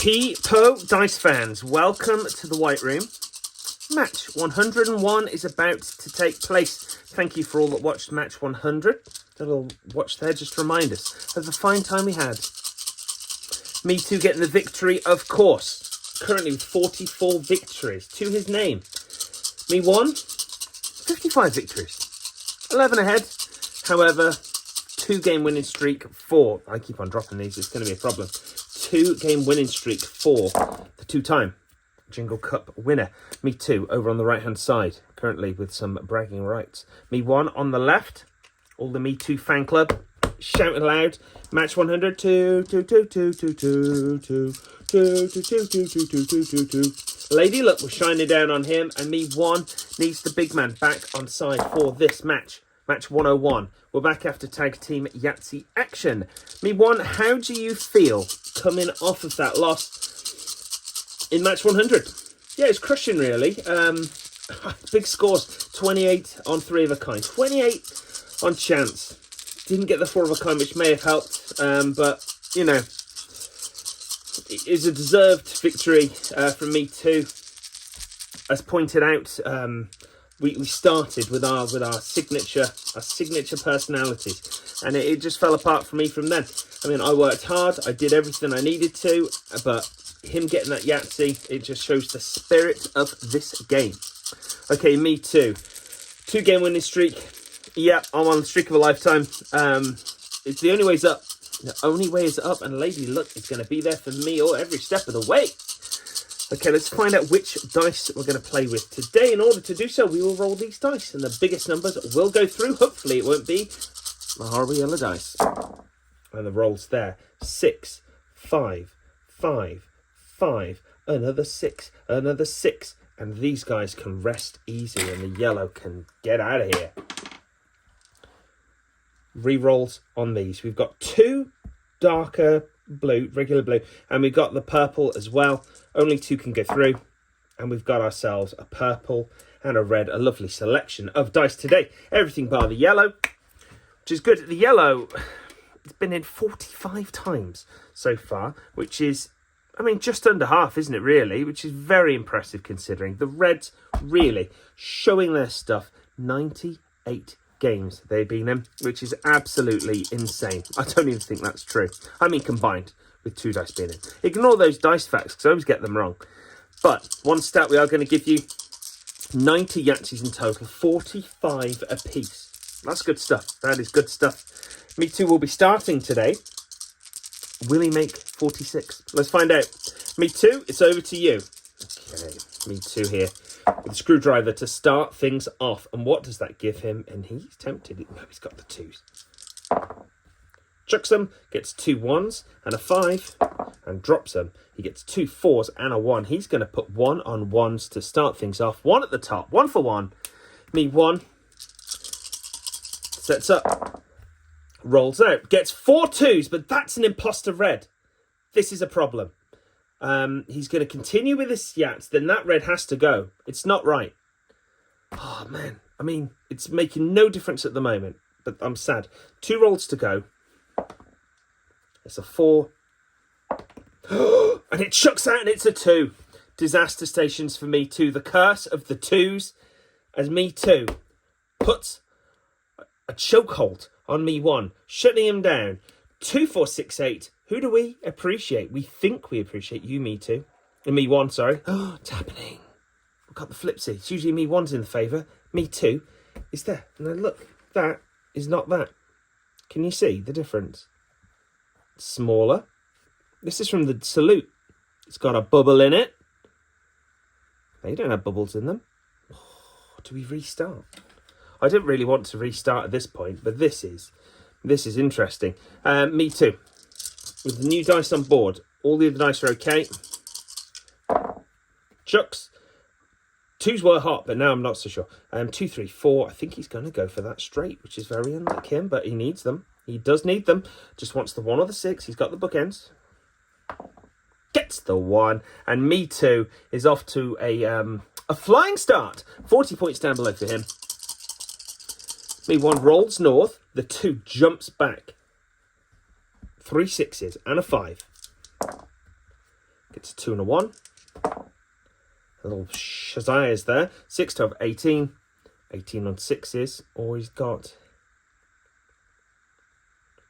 P-Po Dice fans, welcome to the White Room. Match 101 is about to take place. Thank you for all that watched match 100. That little watch there just to remind us of the fine time we had. Me Too getting the victory, of course. Currently with 44 victories to his name. Me 1, 55 victories. 11 ahead. However, 2-game winning streak for... I keep on dropping these, it's going to be a problem. 2-game winning streak for the 2-time Jingle Cup winner. Me Too over on the right-hand side, currently with some bragging rights. Me 1 on the left. All the Me Too fan club shouting loud. Match 100. 2, 2, 2, 2, 2, 2, 2, 2, 2, 2, 2, 2, 2, 2, 2, 2. Lady Luck was shining down on him, and Me 1 needs the big man back on side for this match. Match 101. We're back after tag team Yahtzee action. Me 1, how do you feel coming off of that loss in match 100? Yeah, it's crushing, really. Big scores. 28 on 3 of a kind. 28 on chance. Didn't get the 4 of a kind, which may have helped. But, you know, it is a deserved victory from Me Too. As pointed out, we started with our signature personalities, and it just fell apart for me from then. I mean, I worked hard, I did everything I needed to, but him getting that Yahtzee, it just shows the spirit of this game. Okay, Me Too. 2-game winning streak. Yeah, I'm on the streak of a lifetime. It's the only way's up. The only way is up, and Lady Luck is going to be there for me all every step of the way. Okay, let's find out which dice we're going to play with today. In order to do so, we will roll these dice, and the biggest numbers will go through. Hopefully, it won't be the horrible yellow dice. And the rolls there. 6, 5, 5, 5, another 6, another 6. And these guys can rest easy, and the yellow can get out of here. Re-rolls on these. We've got 2 darker blue, regular blue, and we've got the purple as well. Only 2 can go through, and we've got ourselves a purple and a red. A lovely selection of dice today. Everything bar the yellow, which is good. The yellow, it's been in 45 times so far, which is, I mean, just under half, isn't it, really? Which is very impressive considering. The reds really showing their stuff. 98 games they've been in, which is absolutely insane. I don't even think that's true. I mean, combined with 2 dice being in. Ignore those dice facts, because I always get them wrong. But one stat we are going to give you, 90 Yahtzees in total, 45 apiece. That's good stuff. That is good stuff. Me Too will be starting today. Will he make 46? Let's find out. Me Too, it's over to you. Okay, Me Too here with a screwdriver to start things off. And what does that give him? And he's tempted. No, he's got the 2s. Chucks them, gets 2 1s and a 5, and drops them. He gets 2 4s and a 1. He's going to put 1 on 1s to start things off. 1 at the top, 1 for 1. Me 1. Sets up. Rolls out. Gets 4 2s, but that's an imposter red. This is a problem. He's going to continue with this Yahtzee, then that red has to go. It's not right. Oh, man. I mean, it's making no difference at the moment, but I'm sad. 2 rolls to go. It's a 4. And it chucks out and it's a 2. Disaster stations for Me Too. The curse of the 2s as Me Too puts a chokehold on Me 1, shutting him down. 2, 4, 6, 8. Who do we appreciate? We think we appreciate you, Me Too. Me 1, sorry. Oh, it's happening. We've got the flipsy. It's usually Me 1's in the favour. Me 2 is there. Now look, that is not that. Can you see the difference? Smaller. This is from the salute. It's got a bubble in it. They don't have bubbles in them. Oh, do we restart? I don't really want to restart at this point, but this is interesting. Me Too. With the new dice on board, all the other dice are okay. Chucks. 2s were hot, but now I'm not so sure. 2, 3, 4. I think he's going to go for that straight, which is very unlike him, but he needs them. He does need them. Just wants the 1 or the 6. He's got the bookends. Gets the 1. And Me Too is off to a flying start. 40 points down below for him. Me 1 rolls north. The 2 jumps back. 3 6s and a 5. Gets a 2 and a 1. A little Shazai is there. 6, 12, 18. 18 on 6s. Or he's got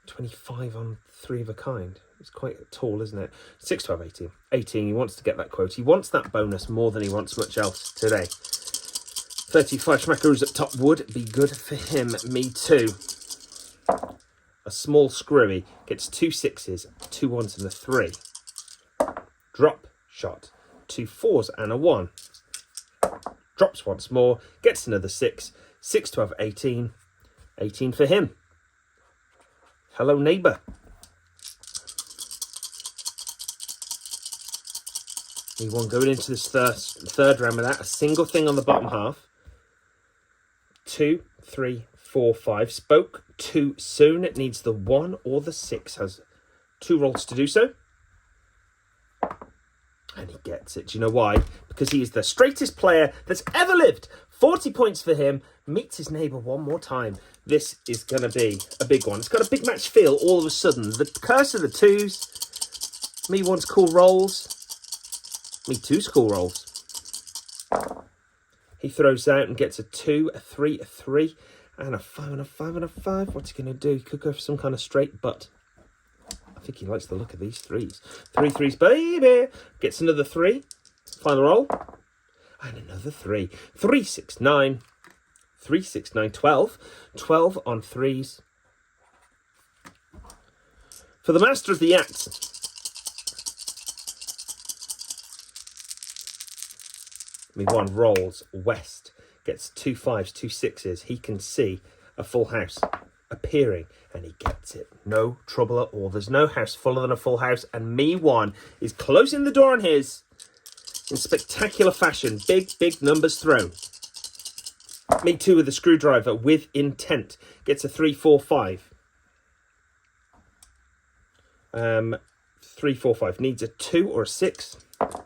25 on 3 of a kind. It's quite tall, isn't it? 6, 12, 18. 18, he wants to get that quote. He wants that bonus more than he wants much else today. 35 schmackaroos at top would be good for him. Me too. A small screwy gets 2 6s, 2 1s and a 3. Drop shot. 2 4s and a 1. Drops once more, gets another 6. 6, 12, 18. 18 for him. Hello, neighbour. Me one going into this third round without a single thing on the bottom half. 2, 3, 4, 5. Spoke too soon. It needs the 1 or the 6. Has 2 rolls to do so. And he gets it. Do you know why? Because he is the straightest player that's ever lived. 40 points for him. Meets his neighbour one more time. This is going to be a big one. It's got a big match feel all of a sudden. The curse of the 2s. Me one's cool rolls. Me two's cool rolls. He throws out and gets a 2, a 3, a 3, and a 5 and a 5 and a 5. What's he going to do? He could go for some kind of straight, but I think he likes the look of these 3s. 3 3s, baby. Gets another 3. Final roll. And another 3. 3, 6, 9. 3, 6, 9, 12. 12 on 3s. For the master of the Yahtzee. Me one rolls west, gets 2 5s, 2 6s. He can see a full house appearing, and he gets it. No trouble at all. There's no house fuller than a full house, and me one is closing the door on his in spectacular fashion. Big, big numbers thrown. Me two with a screwdriver with intent gets a 3, 4, 5. 3, 4, 5 needs a 2 or a 6. For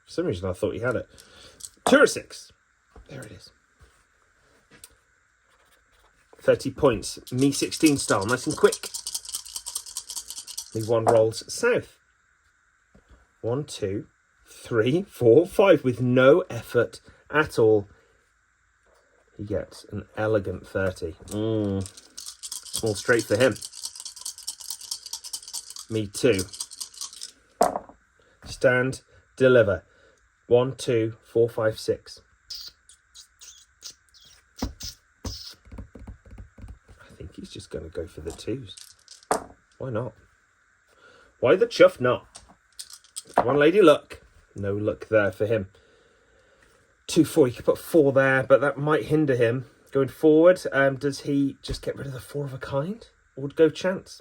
some reason, I thought he had it. 2 or 6. There it is. 30 points. Me 16 style. Nice and quick. Me one rolls south. 1, 2, 3, 4, 5 with no effort at all. He gets an elegant 30. Small straight for him. Me too. Stand, deliver. 1, 2, 4, 5, 6. I think he's just going to go for the 2s. Why not? Why the chuff not? Come on, lady, luck. No luck there for him. 2, 4. You could put 4 there, but that might hinder him going forward. Does he just get rid of the 4 of a kind? Or would go chance?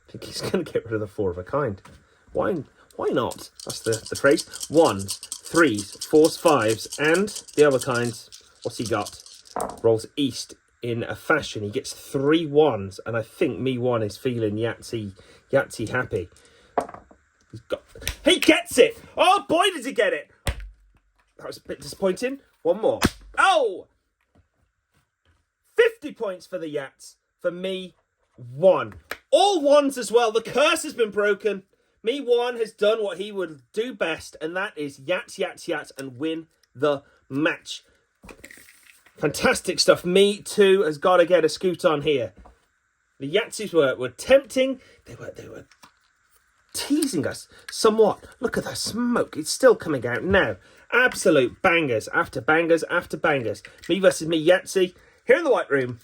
I think he's going to get rid of the 4 of a kind. Why not? That's the phrase. 1s, 3s, 4s, 5s, and the other kinds. What's he got? Rolls east in a fashion. He gets 3 1s, and I think me one is feeling Yahtzee happy. He gets it! Oh boy, does he get it! That was a bit disappointing. One more. Oh! 50 points for the Yahtzee. For me, 1. All 1s as well. The curse has been broken. Me one has done what he would do best, and that is Yahtzee, and win the match. Fantastic stuff. Me too has got to get a scoot on here. The Yahtzees were tempting. They were teasing us somewhat. Look at that smoke. It's still coming out now. Absolute bangers after bangers after bangers. Me versus Me Yahtzee. Here in the White Room,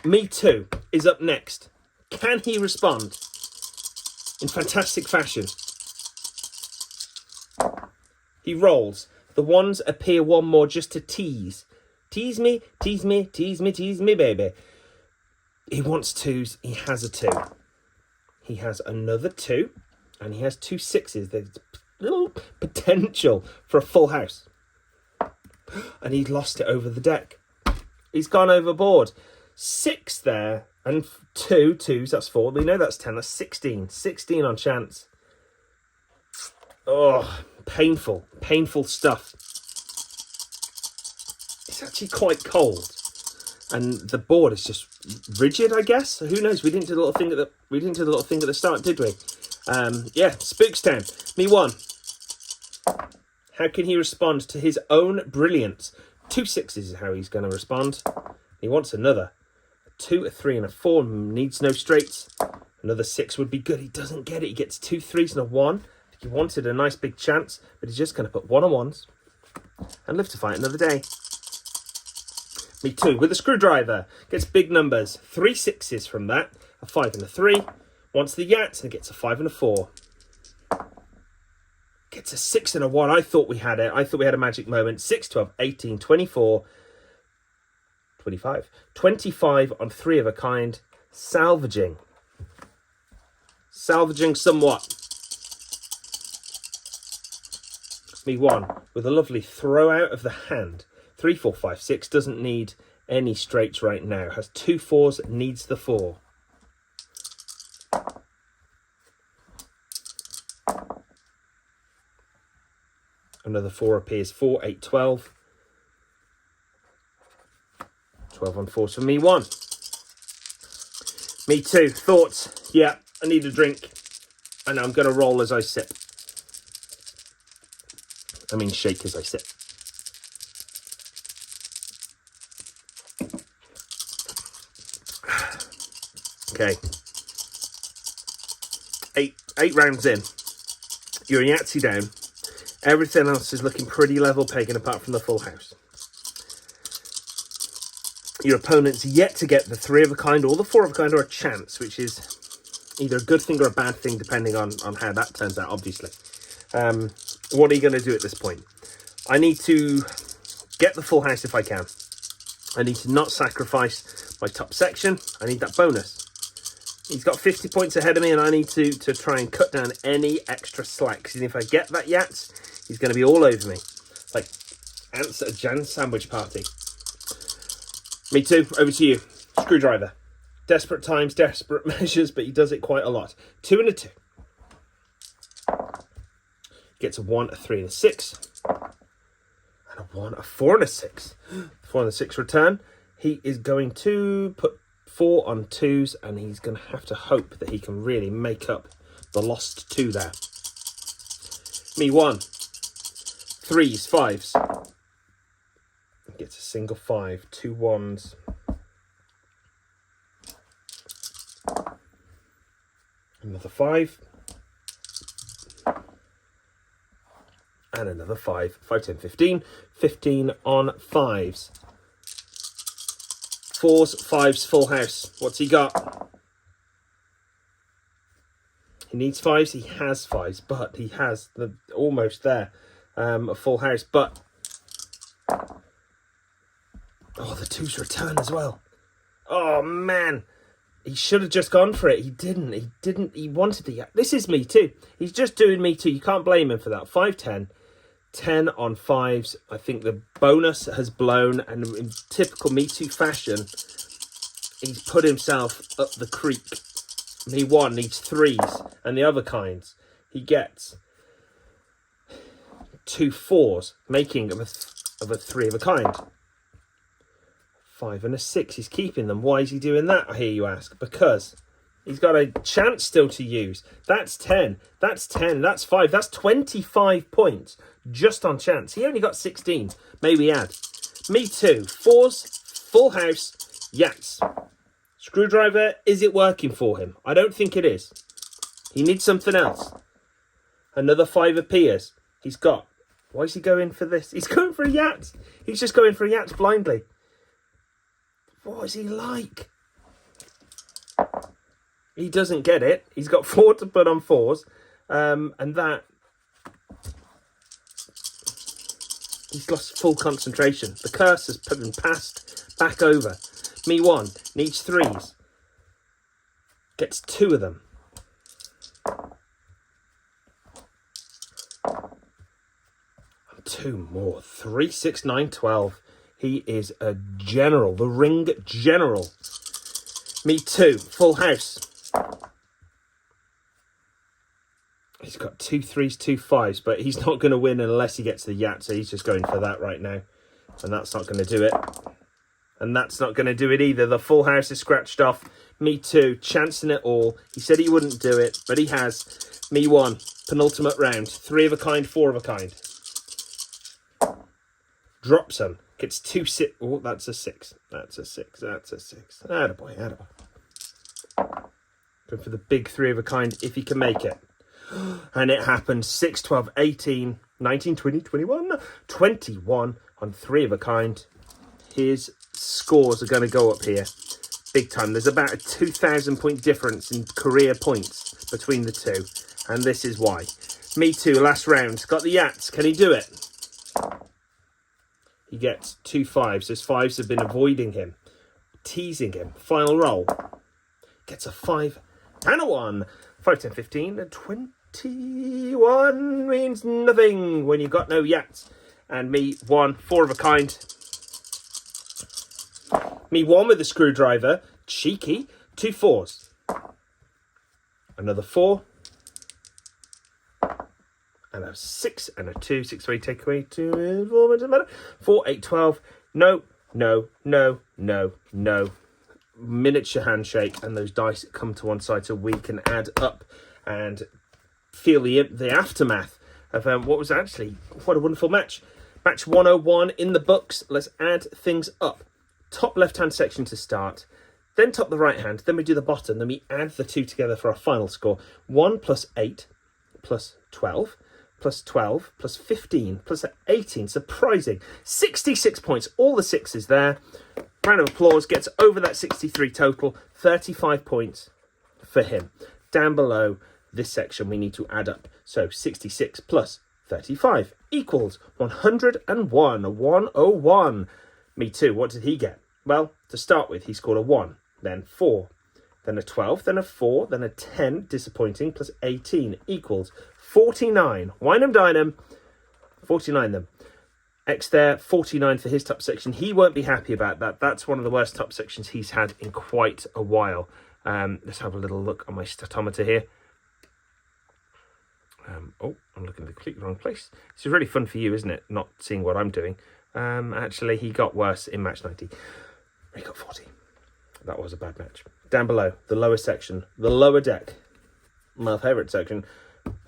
Me too is up next. Can he respond in fantastic fashion? He rolls. The 1s appear one more just to tease. Tease me, tease me, tease me, tease me, baby. He wants 2s. He has a 2. He has another 2. And he has 2 6s. There's little potential for a full house. And he lost it over the deck. He's gone overboard. 6 there. And 2 2s, that's 4. We know that's 10. That's 16. 16 on chance. Oh, painful. Painful stuff. It's actually quite cold. And the board is just rigid, I guess. So who knows? We didn't do the little thing at the start, did we? Yeah, Spookstown. Me 1. How can he respond to his own brilliance? 2 sixes is how he's going to respond. He wants another. A 2, a 3, and a 4. Needs no straights. Another 6 would be good. He doesn't get it. He gets 2 3s and a 1. He wanted a nice big chance, but he's just going to put 1 on 1s and live to fight another day. Me 2 with a screwdriver. Gets big numbers. 3 sixes from that. A 5 and a 3. Wants the Yahtzee and gets a 5 and a 4. Gets a 6 and a 1. I thought we had it. I thought we had a magic moment. 6, 12, 18, 24, 25. 25 on 3 of a kind. Salvaging. Salvaging somewhat. Me 1 with a lovely throw out of the hand. 3, 4, 5, 6. Doesn't need any straights right now. Has 2 4s. Needs the 4. Another 4 appears. 4, 8, 12. 12 on 4s for me 1. Me 2. Thoughts. Yeah, I need a drink. And I'm going to roll as I sip. I mean shake as I sip. Okay. Eight rounds in. You're a Yahtzee down. Everything else is looking pretty level pegging apart from the full house. Your opponent's yet to get the 3 of a kind or the 4 of a kind or a chance, which is either a good thing or a bad thing depending on how that turns out, obviously. What are you going to do at this point? I need to get the full house if I can. I need to not sacrifice my top section. I need that bonus. He's got 50 points ahead of me and I need to try and cut down any extra slack. And if I get that Yahtzee, he's going to be all over me. Like ants at a jam sandwich party. Me 2, over to you. Screwdriver. Desperate times, desperate measures, but he does it quite a lot. 2 and a 2. Gets a 1, a 3 and a 6. And a 1, a 4 and a 6. 4 and a 6 return. He is going to put 4 on 2s and he's going to have to hope that he can really make up the lost 2 there. Me 1. 3s, 5s. Gets a single 5, 2 1s. Another 5. And another 5. 5, 10, 15. 15 on 5s. 4s, 5s, full house. What's he got? He needs 5s. He has 5s, but he has the almost there. A full house, but oh, the 2s return as well. Oh man, he should have just gone for it. He didn't. He wanted the. This is me too. He's just doing me too. You can't blame him for that. 5, 10. 10 on 5s. I think the bonus has blown, and in typical Me Too fashion, he's put himself up the creek. Me 1 needs 3s, and the other kinds. He gets 2 4s, making of a 3 of a kind. 5 and a 6. He's keeping them. Why is he doing that, I hear you ask? Because he's got a chance still to use. That's 10. That's 10. That's 5. That's 25 points just on chance. He only got 16. Maybe add. Me 2. 4s, full house, Yahtzee. Screwdriver, is it working for him? I don't think it is. He needs something else. Another 5 appears. He's got. Why is he going for this? He's going for a Yahtzee. He's just going for a Yahtzee blindly. What is he like? He doesn't get it. He's got 4 to put on 4s. And that... He's lost full concentration. The curse has put him back over. Me 1 needs 3s. Gets 2 of them. And 2 more. 3, 6, 9, 12. He is a general. The ring general. Me 2. Full house. He's got 2 3s, 2 5s, but he's not going to win unless he gets the Yahtzee. So he's just going for that right now. And that's not going to do it. And that's not going to do it either. The full house is scratched off. Me too, chancing it all. He said he wouldn't do it, but he has. Me one, penultimate round. 3 of a kind, 4 of a kind. Drops him. Gets 2 6. Oh, that's a 6. That's a 6. That's a 6. Attaboy, attaboy. Going for the big 3 of a kind if he can make it. And it happened. 6, 12, 18, 19, 20, 21, 21 on 3 of a kind. His scores are going to go up here. Big time. There's about a 2,000 point difference in career points between the two. And this is why. Me too, last round. Got the Yahtzee. Can he do it? He gets 2 5s. Those 5s have been avoiding him. Teasing him. Final roll. Gets a 5 and a 1. 5, 10, 15, and 21 means nothing when you've got no Yahtzee. And me 1, 4 of a kind. Me 1 with the screwdriver. Cheeky. 2 4s. Another 4. And a 6 and a 2. 6, 3, take away 2. 4, doesn't matter. 4, 8, 12. No, no, no, no, no. Miniature handshake. And those dice come to one side so we can add up and feel the aftermath of what was actually quite a wonderful match. Match 101 in the books. Let's add things up. Top left-hand section to start, then top the right-hand, then we do the bottom, then we add the 2 together for our final score. 1 plus 8 plus 12 plus 12 plus 15 plus 18. Surprising. 66 points. All the 6s there. Round of applause. Gets over that 63 total. 35 points for him. Down below this section we need to add up. So 66 plus 35 equals 101. 101. Me too. What did he get? Well, to start with, he scored a 1, then 4, then a 12, then a 4, then a 10, disappointing, plus 18 equals 49. Wine 'em, dine 'em, 49 them. X there, 49 for his top section. He won't be happy about that. That's one of the worst top sections he's had in quite a while. Let's have a little look on my statometer here. Oh, I'm looking at the completely wrong place. This is really fun for you, isn't it? Not seeing what I'm doing. Actually, he got worse in match 90. He got 40. That was a bad match. Down below, the lower section, the lower deck, my favourite section,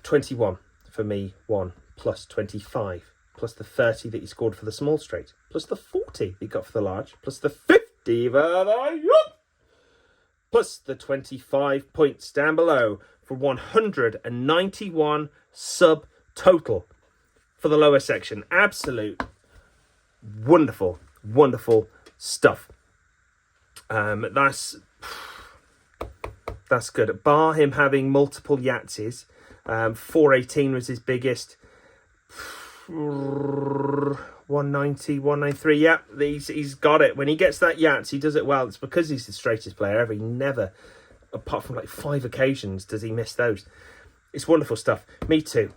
21 for me, 1, plus 25, plus the 30 that he scored for the small straight, plus the 40 he got for the large, plus the 50 for the yup, plus the 25 points down below for 191 sub total for the lower section. Absolute wonderful, wonderful stuff. That's good. Bar him having multiple Yahtzees. 418 was his biggest. 190, 193. Yeah, he's got it. When he gets that Yahtzee, he does it well. It's because he's the straightest player ever. He never, apart from like 5 occasions, does he miss those. It's wonderful stuff. Me too.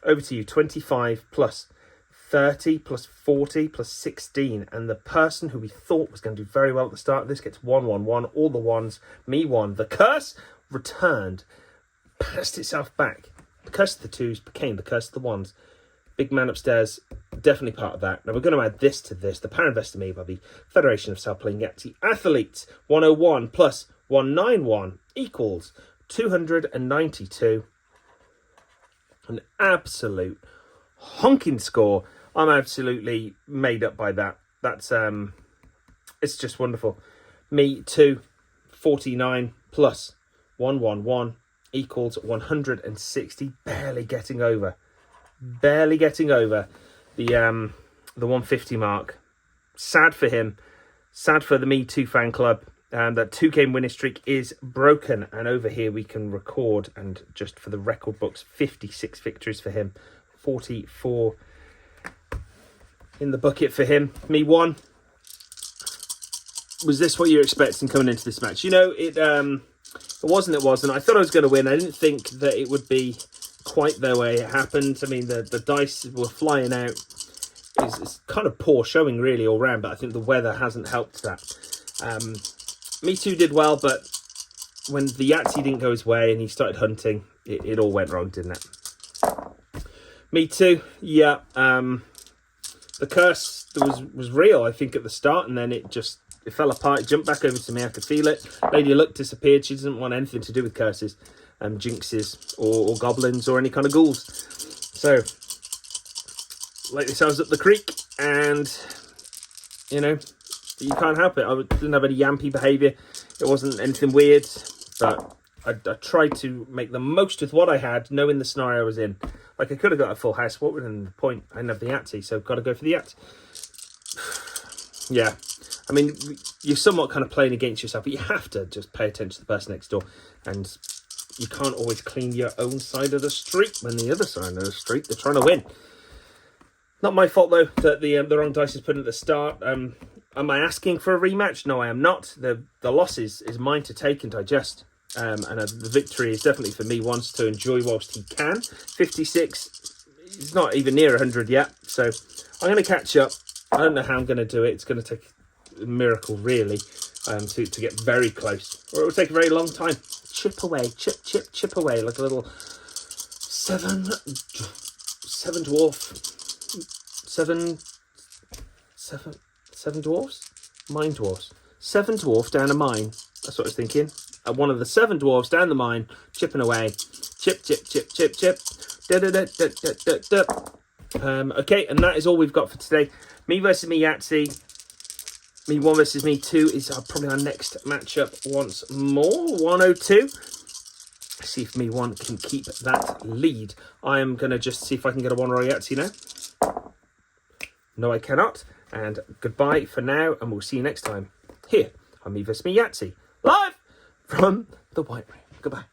Over to you. 25 plus 30 plus 40 plus 16, and the person who we thought was going to do very well at the start of this gets 1, 1, 1, all the 1s, me 1. The curse returned, passed itself back. The curse of the 2s became the curse of the 1s. Big man upstairs, definitely part of that. Now we're going to add this to this. The Power Investor Me by the Federation of Self-Playing Yahtzee Athletes. 101 plus 191 equals 292. An absolute honking score. I'm absolutely made up by that. That's it's just wonderful. Me too. 49 plus 111 equals 160. Barely getting over the 150 mark. Sad for him. Sad for the Me Too fan club. That 2-game winning streak is broken, and over here we can record, and just for the record books, 56 victories for him. 44 in the bucket for him. Me 1. Was this what you were expecting coming into this match? You know, it wasn't. I thought I was going to win. I didn't think that it would be quite the way it happened. I mean, the dice were flying out. It's kind of poor showing really all round, but I think the weather hasn't helped that. Me Too did well, but when the Yahtzee didn't go his way and he started hunting, it all went wrong, didn't it? Me Too, yeah. The curse was real, I think, at the start, and then it just it fell apart. It jumped back over to me. I could feel it. Lady Luck disappeared. She doesn't want anything to do with curses, jinxes, or goblins, or any kind of ghouls. So, like this, I was up the creek, and, you know, you can't help it. I didn't have any yampy behaviour. It wasn't anything weird, but I tried to make the most with what I had, knowing the scenario I was in. Like, I could have got a full house. What would have been the point? I didn't have the Yahtzee, so got to go for the Yahtzee. Yeah. I mean, you're somewhat kind of playing against yourself, but you have to just pay attention to the person next door. And you can't always clean your own side of the street when the other side of the street, they're trying to win. Not my fault, though, that the wrong dice is put at the start. Am I asking for a rematch? No, I am not. The loss is mine to take and digest. And the victory is definitely for Me Wants to enjoy whilst he can. 56, he's not even near 100 yet. So I'm going to catch up. I don't know how I'm going to do it. It's going to take a miracle, really, to get very close. Or it will take a very long time. Chip away, chip away, like a little seven dwarfs? Mine dwarfs. 7 dwarfs down a mine. That's what I was thinking. One of the 7 dwarves down the mine, chipping away. Chip. Okay, and that is all we've got for today. Me versus Me Yahtzee. Me 1 versus Me 2 is probably our next matchup once more. 102. See if Me 1 can keep that lead. I am going to just see if I can get a 1 roll Yahtzee now. No, I cannot. And goodbye for now, and we'll see you next time here on Me vs Me Yahtzee, live from the White Room. Goodbye.